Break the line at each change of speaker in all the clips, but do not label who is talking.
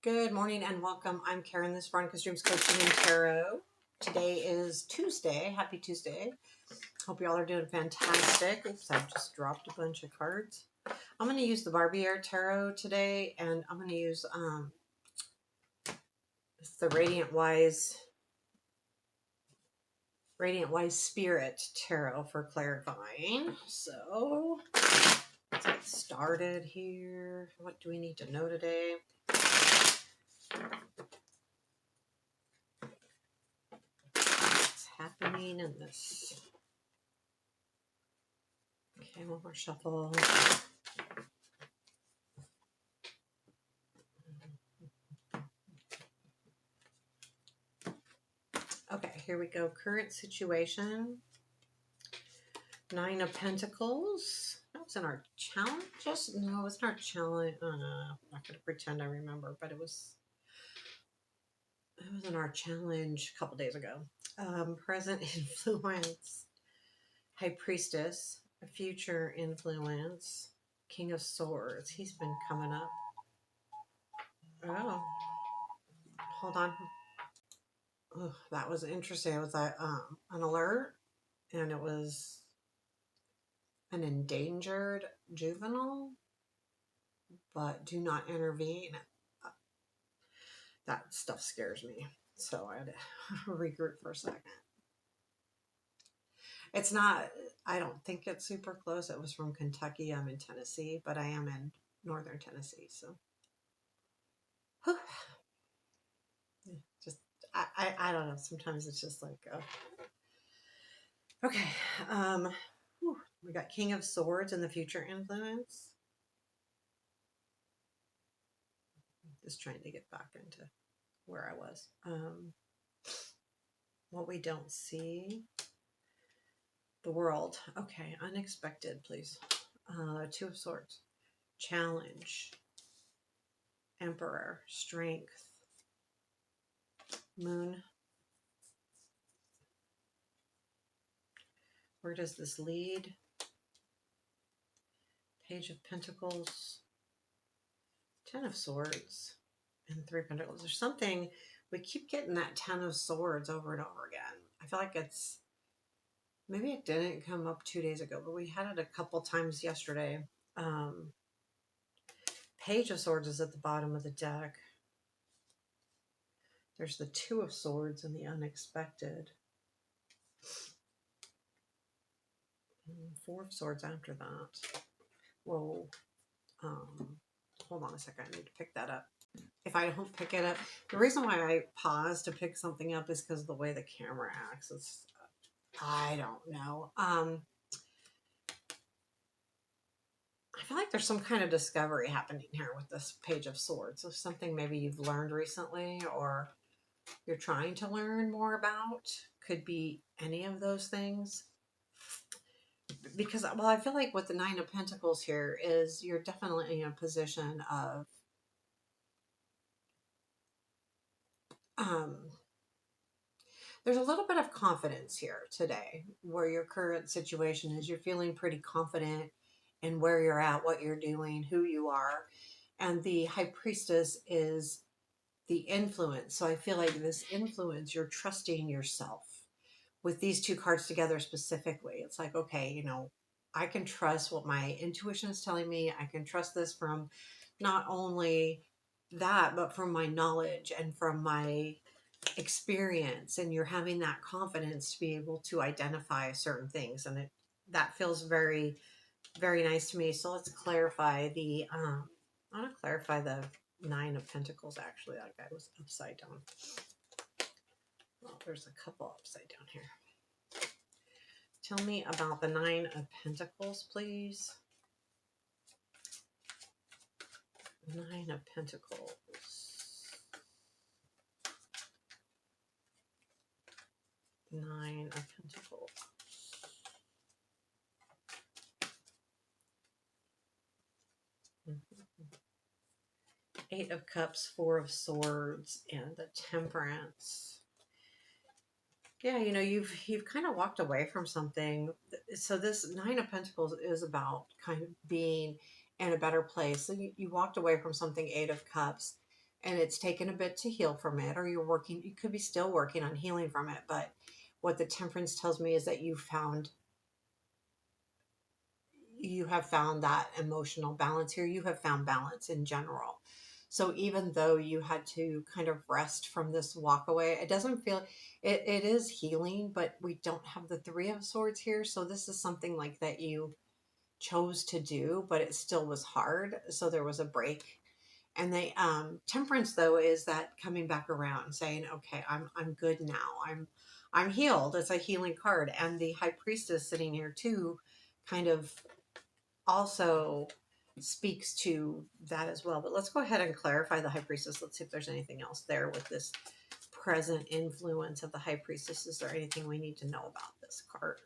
Good morning and welcome. I'm Karen, this is Veronica's Dreams Coaching and Tarot. Today is Tuesday. Happy Tuesday. Hope you all are doing fantastic. Oops, I just dropped a bunch of cards. I'm going to use the Barbieri Tarot today, and I'm going to use the Radiant Wise Spirit Tarot for clarifying. So let's get started here. What do we need to know today? What's happening in this? Okay, one more shuffle. Okay, here we go. Current situation. 9 of Pentacles. That was in our challenges? No, it's not our challenge. I'm not going to pretend I remember, but it was in our challenge a couple days ago. Present influence. High Priestess. A future influence. King of Swords. He's been coming up. Oh. Hold on. Oh, that was interesting. It was an alert, and it was an endangered juvenile, but do not intervene. That stuff scares me. So I had to regroup for a second. It's not, I don't think it's super close. It was from Kentucky. I'm in Tennessee, but I am in northern Tennessee. So just, I don't know. Sometimes it's just like, okay. We got King of Swords and the future influence. Just trying to get back into where I was. What we don't see. The world. Okay, unexpected, please. 2 of Swords. Challenge. Emperor. Strength. Moon. Where does this lead? Page of Pentacles. 10 of Swords. And 3 of Pentacles. There's something, we keep getting that 10 of Swords over and over again. I feel like it's, maybe it didn't come up 2 days ago, but we had it a couple times yesterday. Page of Swords is at the bottom of the deck. There's the 2 of Swords and the unexpected. 4 of Swords after that. Whoa. Hold on a second. I need to pick that up. If I don't pick it up, the reason why I pause to pick something up is because of the way the camera acts. It's, I don't know. I feel like there's some kind of discovery happening here with this Page of Swords. So something maybe you've learned recently or you're trying to learn more about. Could be any of those things. Because, well, I feel like with the 9 of Pentacles here is you're definitely in a position of there's a little bit of confidence here today where your current situation is. You're feeling pretty confident in where you're at, what you're doing, who you are. And the High Priestess is the influence. So I feel like this influence, you're trusting yourself. With these 2 cards together specifically, it's like, okay, you know, I can trust what my intuition is telling me. I can trust this from not only that, but from my knowledge and from my experience. And you're having that confidence to be able to identify certain things. And that feels very, very nice to me. So let's clarify the, I want to clarify the 9 of Pentacles, actually. That guy was upside down. Well, there's a couple upside down here. Tell me about the 9 of Pentacles, please. 9 of Pentacles. 9 of Pentacles. Mm-hmm. 8 of Cups, 4 of Swords, and the Temperance. Yeah, you know, you've kind of walked away from something. So this 9 of Pentacles is about kind of being in a better place. So you walked away from something, 8 of Cups. and it's taken a bit to heal from it, or you could be still working on healing from it. But what the Temperance tells me is that you have found that emotional balance here. You have found balance in general. So even though you had to kind of rest from this walk away, it doesn't feel it is healing, but we don't have the Three of Swords here. So this is something like that you chose to do, but it still was hard. So there was a break. And the Temperance though is that coming back around saying, okay, I'm good now. I'm healed. It's a healing card. And the High Priestess sitting here too kind of also speaks to that as well. But let's go ahead and clarify the High Priestess. Let's see if there's anything else there with this present influence of the High Priestess. Is there anything we need to know about this card?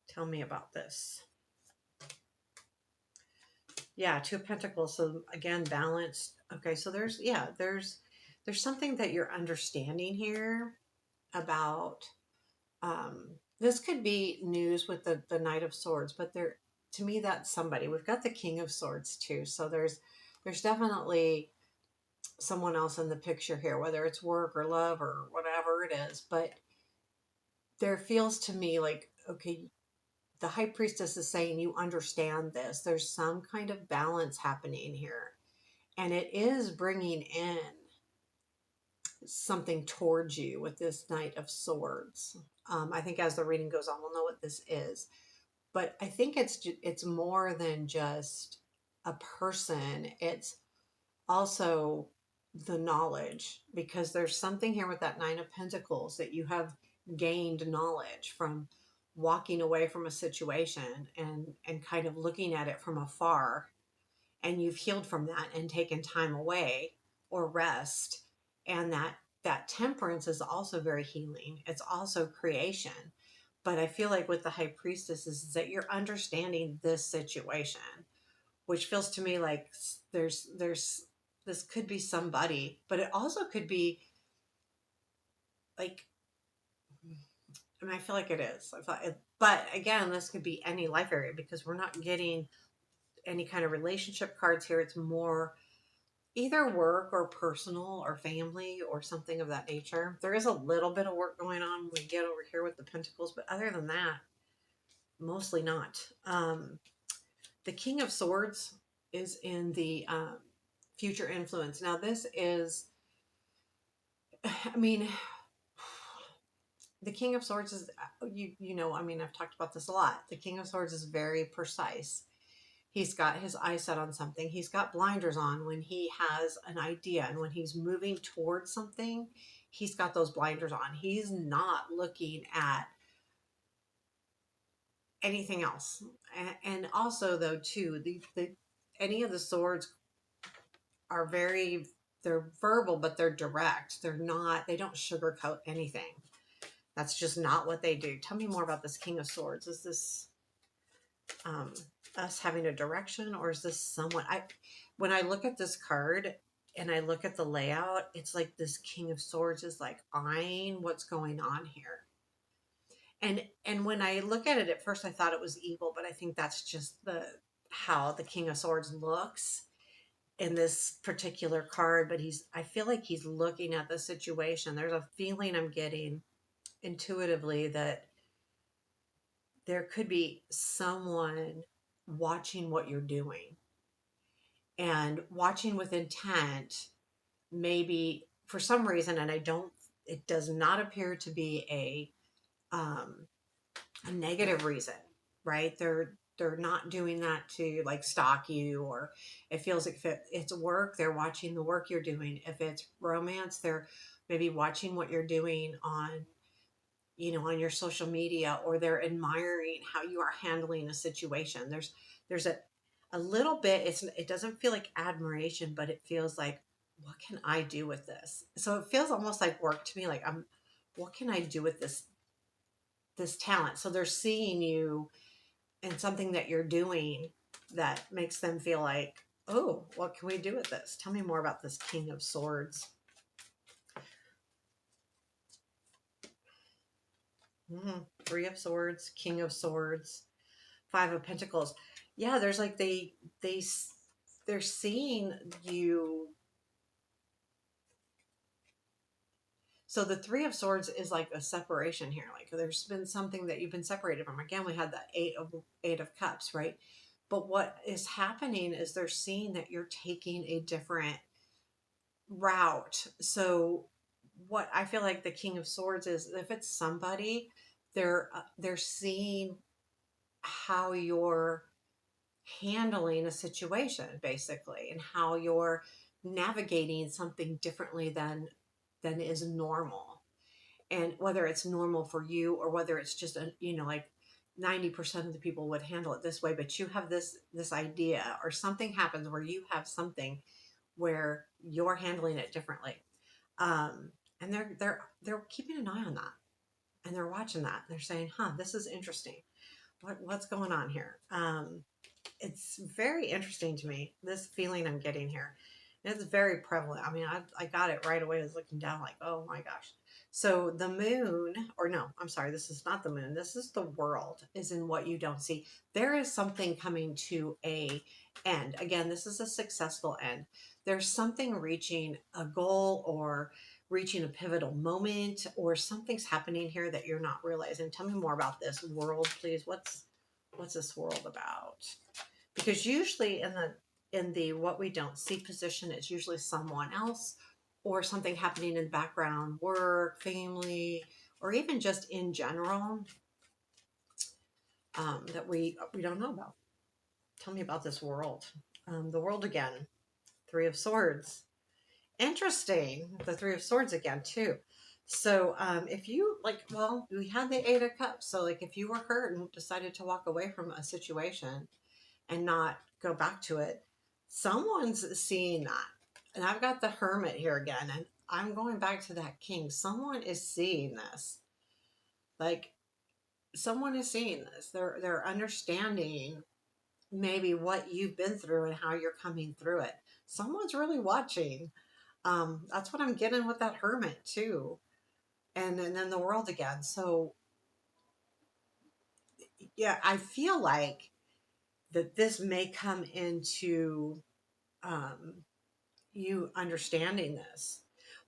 Tell me about this. Yeah, Two of Pentacles. So again, balanced. Okay, so there's something that you're understanding here about. This could be news with the Knight of Swords, but there, to me, that's somebody. We've got the King of Swords too, so there's definitely someone else in the picture here, whether it's work or love or whatever it is. But there feels to me like, okay, the High Priestess is saying you understand this. There's some kind of balance happening here, and it is bringing in something towards you with this Knight of Swords. I think as the reading goes on, we'll know what this is. But I think it's more than just a person. It's also the knowledge, because there's something here with that Nine of Pentacles that you have gained knowledge from walking away from a situation and kind of looking at it from afar, and you've healed from that and taken time away or rest. And that Temperance is also very healing. It's also creation. But I feel like with the High Priestess is that you're understanding this situation, which feels to me like there's this could be somebody, but it also could be like, I mean, I feel like it is. But again, this could be any life area because we're not getting any kind of relationship cards here. It's more either work or personal or family or something of that nature. There is a little bit of work going on when we get over here with the Pentacles, but other than that, mostly not. The King of Swords is in the future influence. Now, this is, I mean, the King of Swords is, you know, I mean, I've talked about this a lot. The King of Swords is very precise. He's got his eyes set on something. He's got blinders on when he has an idea, and when he's moving towards something, he's got those blinders on. He's not looking at anything else. And also, though, too, the any of the swords are very, they're verbal, but they're direct. They don't sugarcoat anything. That's just not what they do. Tell me more about this King of Swords. Is this um, us having a direction, or is this someone? When I look at this card and I look at the layout, it's like this King of Swords is like eyeing what's going on here. And when I look at it at first, I thought it was evil, but I think that's just how the King of Swords looks in this particular card. But I feel like he's looking at the situation. There's a feeling I'm getting intuitively that there could be someone watching what you're doing and watching with intent, maybe for some reason. And it does not appear to be a negative reason, right? They're not doing that to like stalk you, or it feels like if it's work, they're watching the work you're doing. If it's romance, they're maybe watching what you're doing on your social media, or they're admiring how you are handling a situation. There's a little bit, it doesn't feel like admiration, but it feels like, what can I do with this? So it feels almost like work to me, like what can I do with this talent? So they're seeing you in something that you're doing that makes them feel like, oh, what can we do with this? Tell me more about this King of Swords. Three of Swords, King of Swords, Five of Pentacles. Yeah, there's like they they're seeing you. So the Three of Swords is like a separation here. Like there's been something that you've been separated from. Again, we had the Eight of Cups, right? But what is happening is they're seeing that you're taking a different route. So what I feel like the King of Swords is, if it's somebody, they're seeing how you're handling a situation basically, and how you're navigating something differently than is normal. And whether it's normal for you or whether it's just a, like 90% of the people would handle it this way, but you have this idea, or something happens where you have something where you're handling it differently. And they're keeping an eye on that, and they're watching that, and they're saying, huh, this is interesting. What's going on here? It's very interesting to me, this feeling I'm getting here. And it's very prevalent. I mean, I got it right away. I was looking down like, oh my gosh. So the moon, or no, I'm sorry, this is not the moon. This is the world, is in what you don't see. There is something coming to a end. Again, this is a successful end. There's something reaching a goal, or reaching a pivotal moment, or something's happening here that you're not realizing. Tell me more about this world, please. What's this world about? Because usually in the what we don't see position, it's usually someone else, or something happening in the background, work, family, or even just in general, that we don't know about. Tell me about this world. The world again. Three of Swords. Interesting. The Three of Swords again too. So if you like, well, we had the Eight of Cups. So like if you were hurt and decided to walk away from a situation and not go back to it, someone's seeing that. And I've got the Hermit here again, and I'm going back to that King. Someone is seeing this. Like someone is seeing this. They're understanding maybe what you've been through and how you're coming through it. Someone's really watching. That's what I'm getting with that Hermit too. And then the World again. So yeah, I feel like that this may come into um, you understanding this.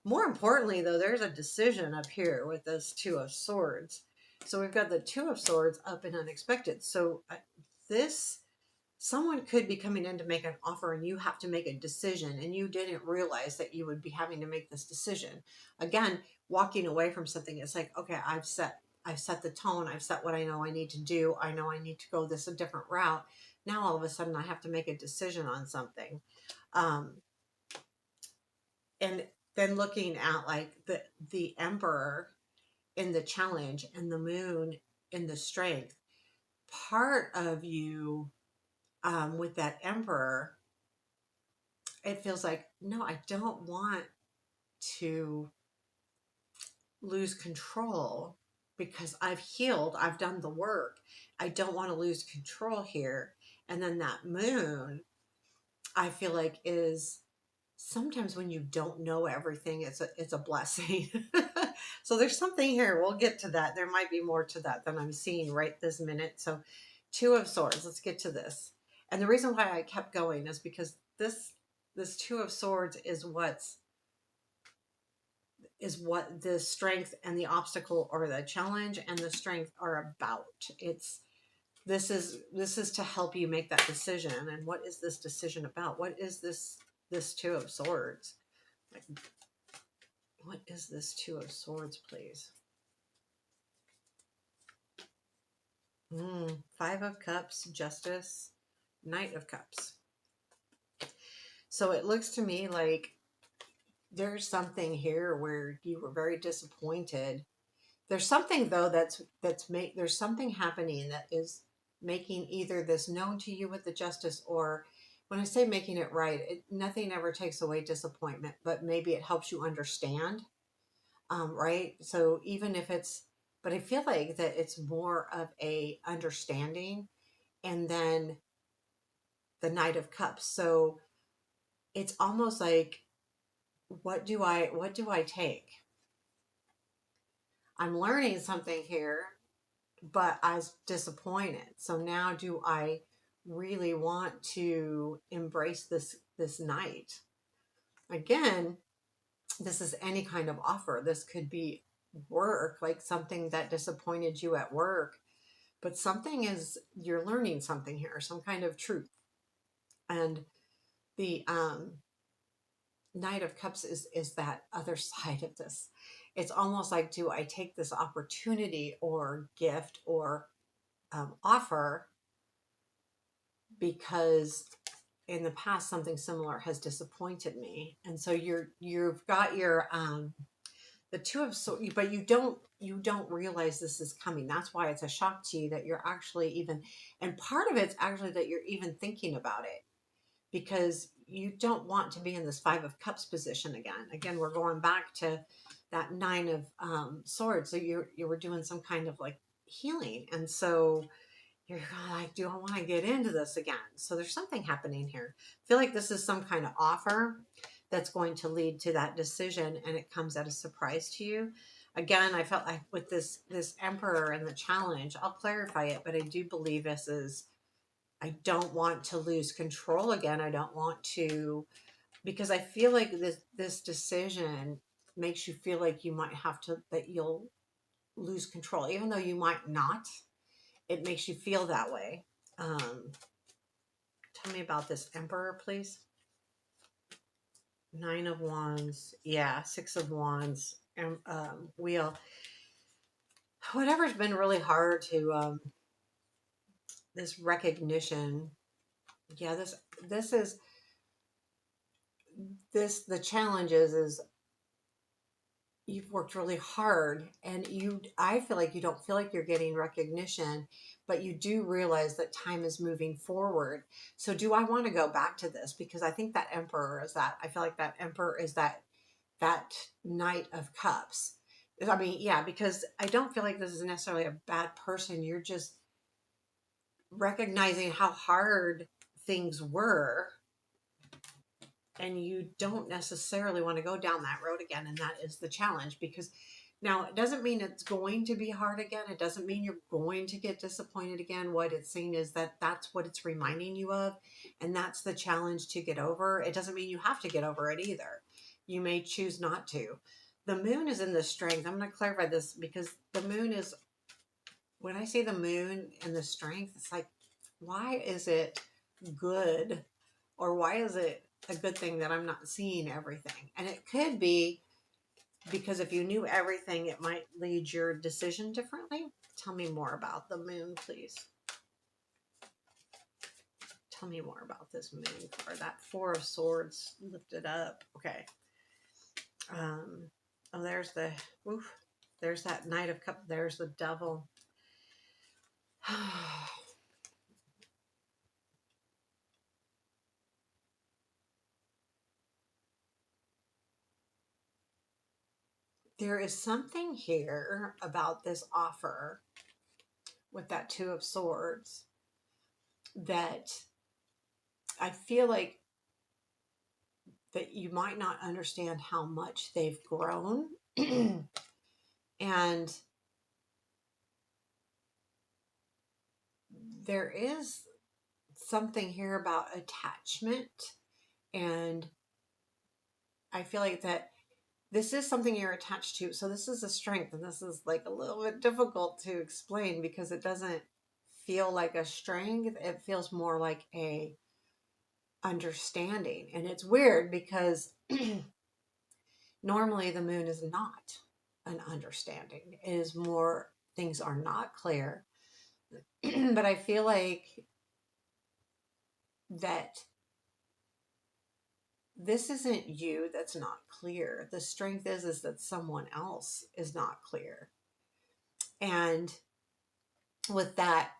More importantly, though, there's a decision up here with this Two of Swords. So we've got the Two of Swords up and unexpected. So this, someone could be coming in to make an offer, and you have to make a decision, and you didn't realize that you would be having to make this decision. Again, walking away from something, it's like, okay, I've set the tone. I've set what I know I need to do. I know I need to go this a different route. Now all of a sudden I have to make a decision on something. Um, and then looking at like the Emperor in the challenge and the Moon in the strength, part of you, with that Emperor, it feels like, no, I don't want to lose control, because I've healed, I've done the work. I don't want to lose control here. And then that Moon, I feel like, is sometimes when you don't know everything, it's a blessing. So there's something here. We'll get to that. There might be more to that than I'm seeing right this minute. So Two of Swords, let's get to this. And the reason why I kept going is because this Two of Swords is what the strength and the obstacle, or the challenge and the strength, are about. This is to help you make that decision. And what is this decision about? What is this Two of Swords? Like, what is this Two of Swords, please? Five of Cups, Justice, Knight of Cups. So it looks to me like there's something here where you were very disappointed. There's something though there's something happening that is making either this known to you with the Justice, or when I say making it right, nothing ever takes away disappointment, but maybe it helps you understand, right? So even if but I feel like that it's more of a understanding, and then the Knight of Cups. So it's almost like, what do I take? I'm learning something here, but I was disappointed. So now do I really want to embrace this night. Again, this is any kind of offer. This could be work, like something that disappointed you at work, but something is, you're learning something here, some kind of truth. And the Knight of Cups is that other side of this. It's almost like, do I take this opportunity or gift or offer because in the past something similar has disappointed me, and so you've got your the Two of Swords, but you don't realize this is coming. That's why it's a shock to you that you're actually even, and part of it's actually that you're even thinking about it, because you don't want to be in this Five of Cups position again. Again, we're going back to that Nine of Swords. So you were doing some kind of like healing, and so you're like, do I want to get into this again? So there's something happening here. I feel like this is some kind of offer that's going to lead to that decision, and it comes at a surprise to you. Again, I felt like with this Emperor and the challenge, I'll clarify it, but I do believe this is, I don't want to lose control again. I don't want to, because I feel like this decision makes you feel like you might have to, that you'll lose control, even though you might not. It makes you feel that way. Um, Tell me about this Emperor, please. Nine of Wands. Yeah, Six of Wands. And Wheel. Whatever's been really hard to, this recognition. Yeah, this is, the challenge is you've worked really hard, and I feel like you don't feel like you're getting recognition, but you do realize that time is moving forward. So do I want to go back to this? Because I think that Emperor is that, I feel like that Emperor is that Knight of Cups. I mean, yeah, because I don't feel like this is necessarily a bad person. You're just recognizing how hard things were, and you don't necessarily want to go down that road again. And that is the challenge, because now it doesn't mean it's going to be hard again. It doesn't mean you're going to get disappointed again. What it's saying is that that's what it's reminding you of, and that's the challenge to get over. It doesn't mean you have to get over it either. You may choose not to. The moon is in the strength. I'm going to clarify this, because the moon is, when I say the moon and the strength, it's like, why is it good, or why is it a good thing that I'm not seeing everything? And it could be because if you knew everything, it might lead your decision differently. Tell me more about the moon, please. Tell me more about this moon card. That Four of Swords lifted up. Okay. Oh, there's the, oof, there's that Knight of Cups. There's the Devil. There is something here about this offer with that Two of Swords that I feel like that you might not understand how much they've grown. And there is something here about attachment, and I feel like that this is something you're attached to. So this is a strength, and this is like a little bit difficult to explain because it doesn't feel like a strength. It feels more like a understanding. And it's weird because normally the moon is not an understanding. It is more, things are not clear. But I feel like that this isn't you that's not clear. The strength is that someone else is not clear. And with that,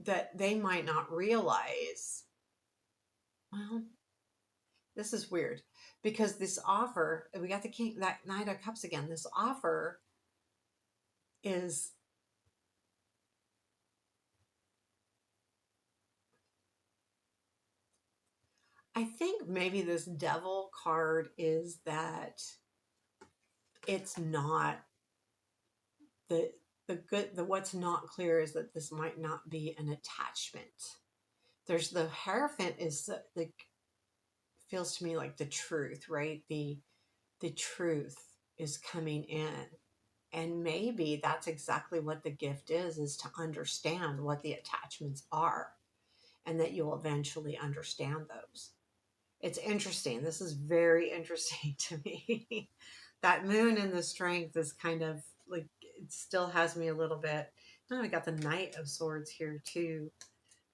that they might not realize, well, this is weird, because this offer, we got the king, that Knight of Cups again. This offer is, I think maybe this Devil card is that it's not the what's not clear is that this might not be an attachment. There's the Hierophant is like, feels to me like the truth, right? The truth is coming in. And maybe that's exactly what the gift is to understand what the attachments are, and that you'll eventually understand those. It's interesting. This is very interesting to me. That moon in the strength is kind of like, it still has me a little bit. Now I got the Knight of Swords here too,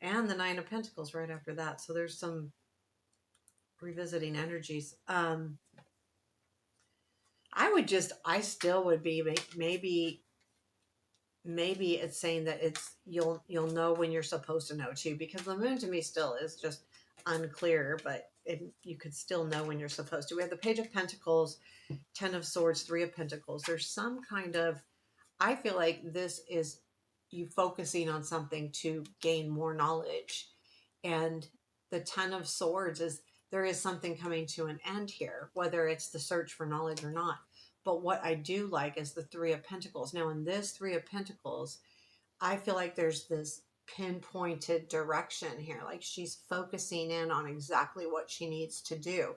and the Nine of Pentacles right after that. So there's some revisiting energies. I still would be, maybe it's saying that it's, you'll know when you're supposed to know too, because the moon to me still is just unclear, but you could still know when you're supposed to. We have the Page of Pentacles, Ten of Swords, Three of Pentacles. There's some kind of, I feel like this is you focusing on something to gain more knowledge. And the Ten of Swords is, there is something coming to an end here, whether it's the search for knowledge or not. But what I do like is the Three of Pentacles. Now, in this Three of Pentacles, I feel like there's this pinpointed direction here. Like she's focusing in on exactly what she needs to do.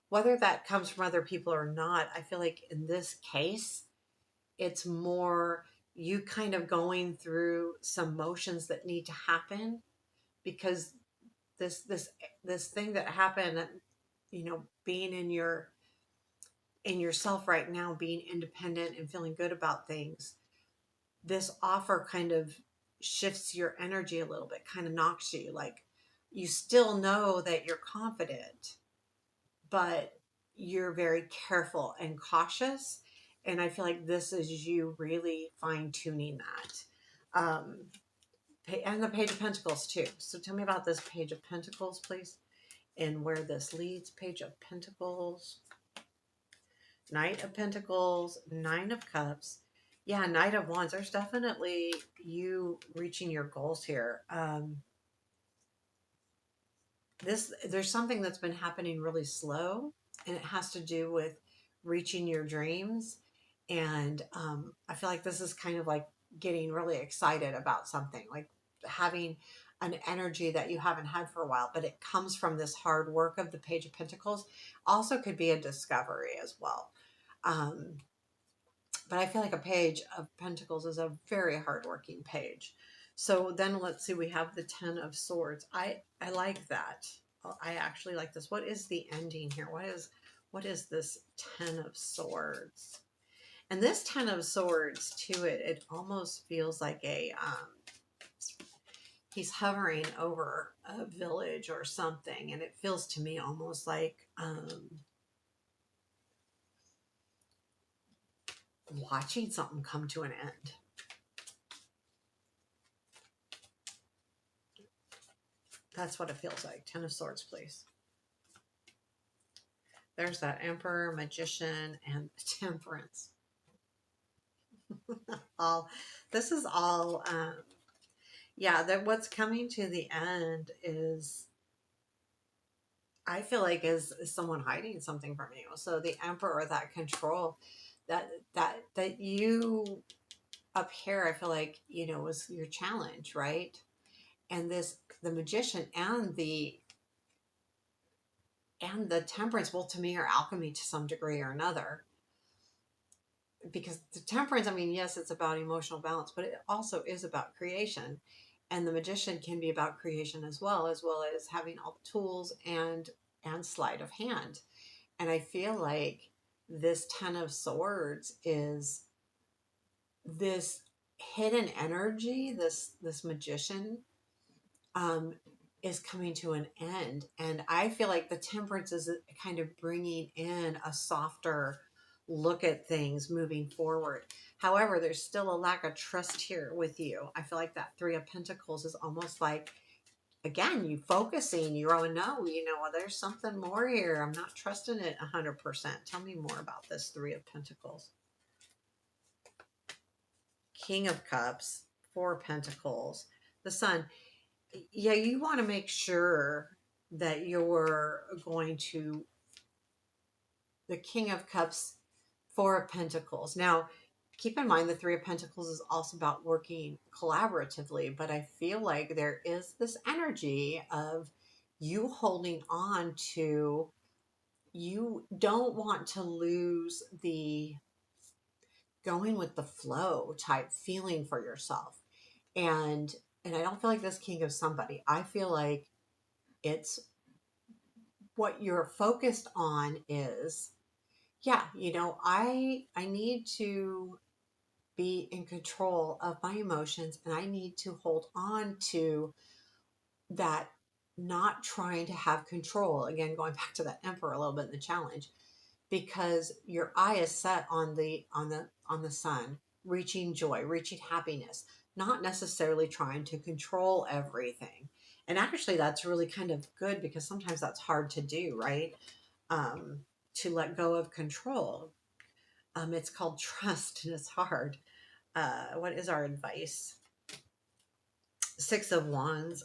Whether that comes from other people or not, I feel like in this case, it's more you kind of going through some motions that need to happen, because this this this thing that happened, being in yourself right now, being independent and feeling good about things, this offer kind of shifts your energy a little bit, kind of knocks you, like, you still know that you're confident, but you're very careful and cautious. And I feel like this is you really fine tuning that. And the Page of Pentacles too. So tell me about this Page of Pentacles, please, and where this leads. Page of Pentacles, Knight of Pentacles, Nine of Cups. Yeah, Knight of Wands. There's definitely you reaching your goals here. There's something that's been happening really slow, and it has to do with reaching your dreams. And I feel like this is kind of like getting really excited about something, like having an energy that you haven't had for a while, but it comes from this hard work of the Page of Pentacles. Also could be a discovery as well. Um, but I feel like a Page of Pentacles is a very hardworking page. So then let's see, we have the Ten of Swords. I like that. I actually like this. What is the ending here? What is this Ten of Swords? And this Ten of Swords to it almost feels like he's hovering over a village or something, and it feels to me almost like watching something come to an end. That's what it feels like. Ten of Swords, please. There's that Emperor, Magician, and Temperance. all this is all yeah, that what's coming to the end is, I feel like is someone hiding something from you. So the Emperor, that control, that you up here, I feel like, was your challenge, right? And the Magician and the Temperance, both to me are alchemy to some degree or another. Because the Temperance, I mean, yes, it's about emotional balance, but it also is about creation. And the Magician can be about creation as well as having all the tools and sleight of hand. And I feel like this Ten of Swords is this hidden energy, this magician, um, is coming to an end. And I feel like the Temperance is kind of bringing in a softer look at things moving forward. However, there's still a lack of trust here with you. I feel like that Three of Pentacles is almost like, again, you focusing, you're, oh no, well, there's something more here. I'm not trusting it 100%. Tell me more about this Three of Pentacles. King of Cups, Four of Pentacles, the Sun. Yeah, you want to make sure that you're going to, the King of Cups, Four of Pentacles. Now, keep in mind the Three of Pentacles is also about working collaboratively, but I feel like there is this energy of you holding on to, you don't want to lose the going with the flow type feeling for yourself. And I don't feel like this king of somebody. I feel like it's what you're focused on is, yeah, I need to be in control of my emotions, and I need to hold on to that, not trying to have control. Again, going back to that emperor a little bit in the challenge, because your eye is set on the sun, reaching joy, reaching happiness, not necessarily trying to control everything. And actually that's really kind of good, because sometimes that's hard to do, right? um, to let go of control. It's called trust, and it's hard. What is our advice? Six of Wands.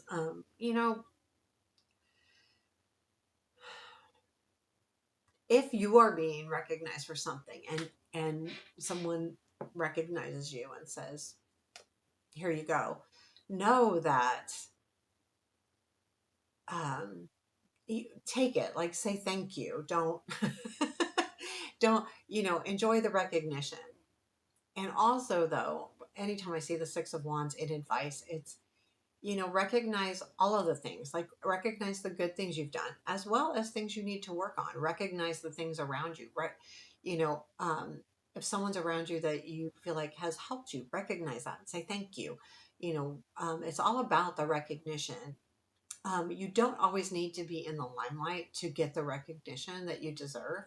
If you are being recognized for something, and someone recognizes you and says, "Here you go," know that, um, you take it. Like, say thank you. Don't don't enjoy the recognition. And also, though, anytime I see the Six of Wands in advice, it's, recognize all of the things, like recognize the good things you've done as well as things you need to work on. Recognize the things around you, right? You know, if someone's around you that you feel like has helped you, recognize that and say thank you. It's all about the recognition. You don't always need to be in the limelight to get the recognition that you deserve.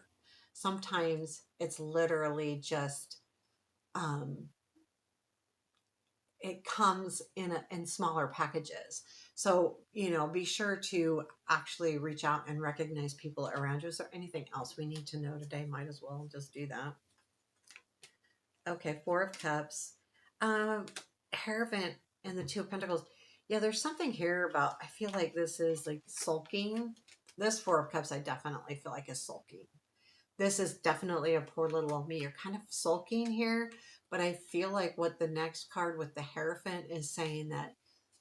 Sometimes it's literally just, um, it comes in smaller packages. So, be sure to actually reach out and recognize people around you. Is there anything else we need to know today? Might as well just do that. Okay, Four of Cups. Um, Hierophant and the Two of Pentacles. Yeah, there's something here about, I feel like this is like sulking. This Four of Cups, I definitely feel like is sulking. This is definitely a poor little old me. You're kind of sulking here, but I feel like what the next card with the Hierophant is saying, that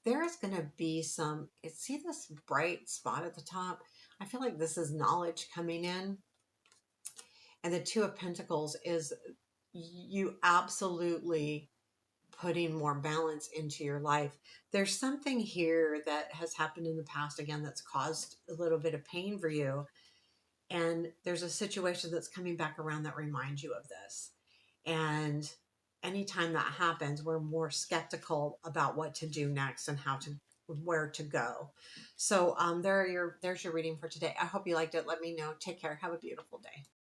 there is going to be some, see this bright spot at the top? I feel like this is knowledge coming in. And the Two of Pentacles is you absolutely putting more balance into your life. There's something here that has happened in the past, again, that's caused a little bit of pain for you. And there's a situation that's coming back around that reminds you of this. And anytime that happens, we're more skeptical about what to do next and where to go. So there's your reading for today. I hope you liked it. Let me know. Take care. Have a beautiful day.